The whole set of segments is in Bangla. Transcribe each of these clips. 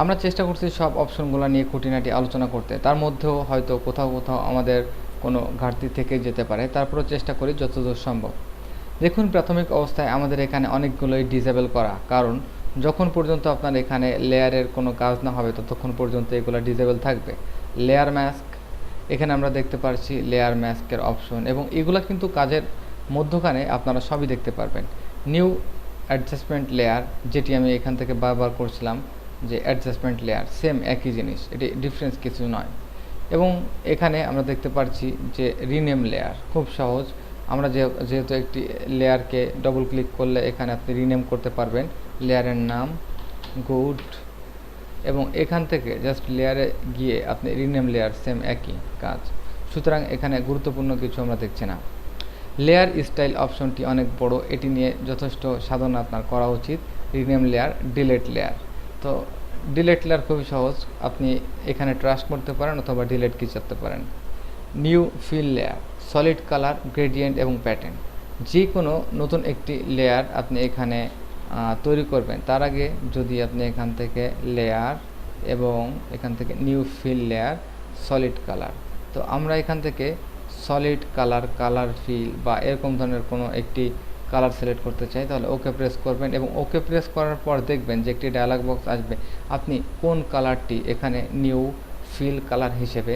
আমরা চেষ্টা করছি সব অপশনগুলো নিয়ে খুঁটিনাটি আলোচনা করতে, তার মধ্যেও হয়তো কোথাও কোথাও আমাদের কোনো ঘাটতি থেকে যেতে পারে, তারপরেও চেষ্টা করি যতদূর সম্ভব। দেখুন, প্রাথমিক অবস্থায় আমাদের এখানে অনেকগুলোই ডিসেবল করা, কারণ যখন পর্যন্ত আপনার এখানে লেয়ারের কোনো কাজ না হবে ততক্ষণ পর্যন্ত এগুলো ডিসেবল থাকবে। লেয়ার মাস্ক, এখানে আমরা দেখতে পাচ্ছি লেয়ার মাস্কের অপশন, এবং এগুলো কিন্তু কাজের মধ্যখানে আপনারা সবই দেখতে পারবেন। নিউ অ্যাডজাস্টমেন্ট লেয়ার, যেটি আমি এখান থেকে বারবার করছিলাম যে অ্যাডজাস্টমেন্ট লেয়ার, সেম একই জিনিস, এটি ডিফারেন্স কিছু নয়। এবং এখানে আমরা দেখতে পাচ্ছি যে রিনেম লেয়ার, খুব সহজ। আমরা যেহেতু একটি লেয়ারকে ডবল ক্লিক করলে এখানে আপনি রিনেম করতে পারবেন লেয়ারের নাম, গুড, এবং এখান থেকে জাস্ট লেয়ারে গিয়ে আপনি রিনেম লেয়ার, সেম একই কাজ। সুতরাং এখানে গুরুত্বপূর্ণ কিছু আমরা দেখছি না। লেয়ার স্টাইল অপশনটি অনেক বড়, এটি নিয়ে যথেষ্ট সাধনা আপনার করা উচিত। Rename layer, delete layer. তো ডিলেট লেয়ার খুবই সহজ, আপনি এখানে ট্রাস্ট করতে পারেন অথবা ডিলেট কি করতে পারেন। New fill layer, solid colour, gradient এবং প্যাটার্ন। যে কোনো নতুন একটি লেয়ার আপনি এখানে তৈরি করবেন, তার আগে যদি আপনি এখান থেকে লেয়ার এবং এখান থেকে new fill layer, solid colour, তো আমরা এখান থেকে সলিড কালার, কালার ফিল বা এরকম ধরনের কোনো একটি কালার সিলেক্ট করতে চাই, তাহলে ওকে প্রেস করবেন, এবং ওকে প্রেস করার পর দেখবেন যে একটি ডায়ালগ বক্স আসবে। আপনি কোন কালারটি এখানে নিউ ফিল কালার হিসেবে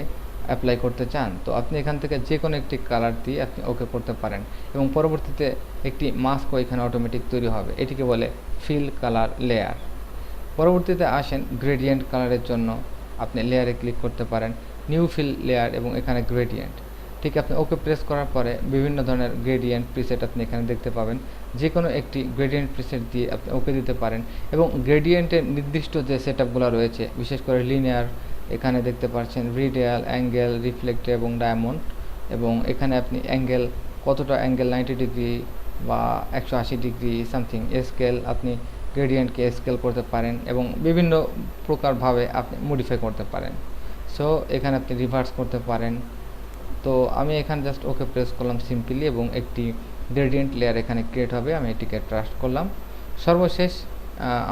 অ্যাপ্লাই করতে চান, তো আপনি এখান থেকে যে কোনো একটি কালার দিয়ে আপনি ওকে করতে পারেন, এবং পরবর্তীতে একটি মাস্কও এখানে অটোমেটিক তৈরি হবে। এটিকে বলে ফিল কালার লেয়ার। পরবর্তীতে আসেন গ্রেডিয়েন্ট কালারের জন্য, আপনি লেয়ারে ক্লিক করতে পারেন, নিউ ফিল লেয়ার এবং এখানে গ্রেডিয়েন্ট। ঠিক, আপনি ওকে প্রেস করার পরে বিভিন্ন ধরনের গ্রেডিয়েন্ট প্রিসেট আপনি এখানে দেখতে পাবেন। যে কোনো একটি গ্রেডিয়েন্ট প্রিসেট দিয়ে আপনি ওকে দিতে পারেন, এবং গ্রেডিয়েন্টের নির্দিষ্ট যে সেটআপগুলো রয়েছে, বিশেষ করে লিনিয়ার, এখানে দেখতে পাচ্ছেন রেডিয়াল, অ্যাঙ্গেল, রিফ্লেক্টিভ এবং ডায়মন্ড, এবং এখানে আপনি অ্যাঙ্গেল, কতটা অ্যাঙ্গেল, 90 ডিগ্রি বা 180 ডিগ্রি সামথিং, স্কেল, আপনি গ্রেডিয়েন্টকে স্কেল করতে পারেন এবং বিভিন্ন প্রকারভাবে আপনি মডিফাই করতে পারেন। সো এখানে আপনি রিভার্স করতে পারেন। তো আমি এখানে জাস্ট ওকে প্রেস করলাম সিম্পলি, এবং একটি গ্রেডিয়েন্ট লেয়ার এখানে ক্রিয়েট হবে, আমি এটিকে ট্রাস্ট করলাম। সর্বশেষ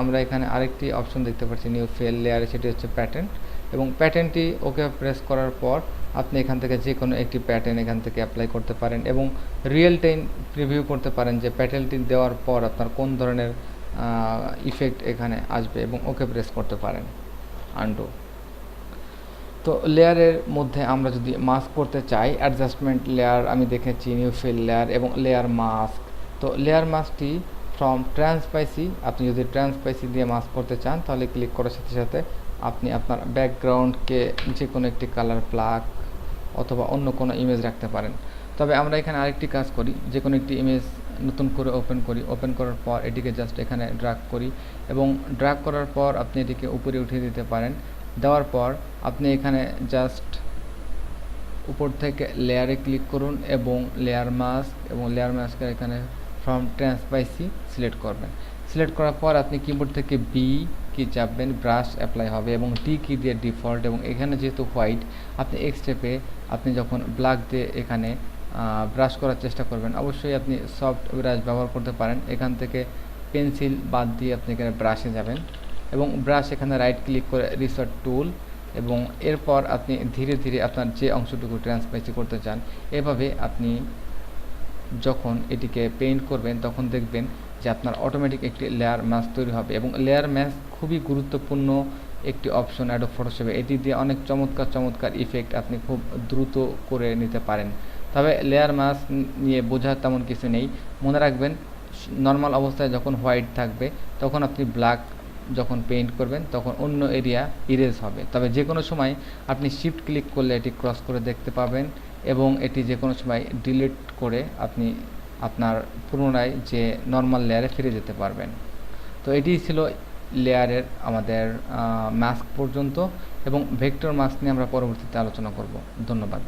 আমরা এখানে আরেকটি অপশন দেখতে পাচ্ছি নিউ ফিল লেয়ারে, সেটি হচ্ছে প্যাটার্ন, এবং প্যাটার্নটি ওকে প্রেস করার পর আপনি এখান থেকে যে কোনো একটি প্যাটার্ন এখান থেকে অ্যাপ্লাই করতে পারেন, এবং রিয়েল টাইম প্রিভিউ করতে পারেন যে প্যাটার্নটি দেওয়ার পর আপনার কোন ধরনের ইফেক্ট এখানে আসবে, এবং ওকে প্রেস করতে পারেন, আনডু। তো লেয়ারের মধ্যে আমরা যদি মাস্ক করতে চাই, অ্যাডজাস্টমেন্ট লেয়ার আমি দেখেছি, নিউ ফিল লেয়ার এবং লেয়ার মাস্ক। তো লেয়ার মাস্কটি ফ্রম ট্রান্সপাইসি, আপনি যদি ট্রান্সপাইসি দিয়ে মাস্ক করতে চান, তাহলে ক্লিক করার সাথে সাথে আপনি আপনার ব্যাকগ্রাউন্ডকে যে কোনো একটি কালার, ব্ল্যাক অথবা অন্য কোনো ইমেজ রাখতে পারেন। তবে আমরা এখানে আরেকটি কাজ করি, যে কোনো একটি ইমেজ নতুন করে ওপেন করি, ওপেন করার পর এটিকে জাস্ট এখানে ড্র্যাগ করি, এবং ড্র্যাগ করার পর আপনি এটিকে উপরে উঠিয়ে দিতে পারেন। দেওয়ার পর আপনি এখানে জাস্ট উপর থেকে লেয়ারে ক্লিক করুন এবং লেয়ার মাস্ক, এবং লেয়ার মাস্কের এখানে ফ্রম ট্রান্সপাইসি সিলেক্ট করবেন। সিলেক্ট করার পর আপনি কিবোর্ড থেকে বি কি চাপবেন, ব্রাশ অ্যাপ্লাই হবে, এবং ডি কি দিয়ে ডিফল্ট, এবং এখানে যেহেতু হোয়াইট, আপনি এক স্টেপে আপনি যখন ব্ল্যাক দিয়ে এখানে ব্রাশ করার চেষ্টা করবেন, অবশ্যই আপনি সফট ব্রাশ ব্যবহার করতে পারেন। এখান থেকে পেন্সিল বাদ দিয়ে আপনি এখানে ব্রাশে যাবেন, এবং ব্রাশ এখানে রাইট ক্লিক করে রিসর্ট টুল, এবং এরপর আপনি ধীরে ধীরে আপনার যে অংশটুকু ট্রান্সপাইসি করতে চান, এভাবে আপনি যখন এটিকে পেইন্ট করবেন তখন দেখবেন যে আপনার অটোমেটিক একটি লেয়ার মাস্ক তৈরি হবে। এবং লেয়ার মাস্ক খুবই গুরুত্বপূর্ণ একটি অপশন অ্যাডোব ফটোশপে, এটি দিয়ে অনেক চমৎকার চমৎকার ইফেক্ট আপনি খুব দ্রুত করে নিতে পারেন। তবে লেয়ার মাস্ক নিয়ে বোঝার তেমন কিছু নেই, মনে রাখবেন নর্মাল অবস্থায় যখন হোয়াইট থাকবে তখন আপনি ব্ল্যাক যখন পেইন্ট করবেন তখন অন্য এরিয়া ইরেজ হবে। তবে যে কোনো সময় আপনি শিফট ক্লিক করলে এটি ক্রস করে দেখতে পাবেন, এবং এটি যে কোনো সময় ডিলিট করে আপনি আপনার পুনরায় যে নর্মাল লেয়ারে ফিরে যেতে পারবেন। তো এটি ছিল লেয়ারের আমাদের মাস্ক পর্যন্ত, এবং ভেক্টর মাস্ক নিয়ে আমরা পরবর্তীতে আলোচনা করব। ধন্যবাদ।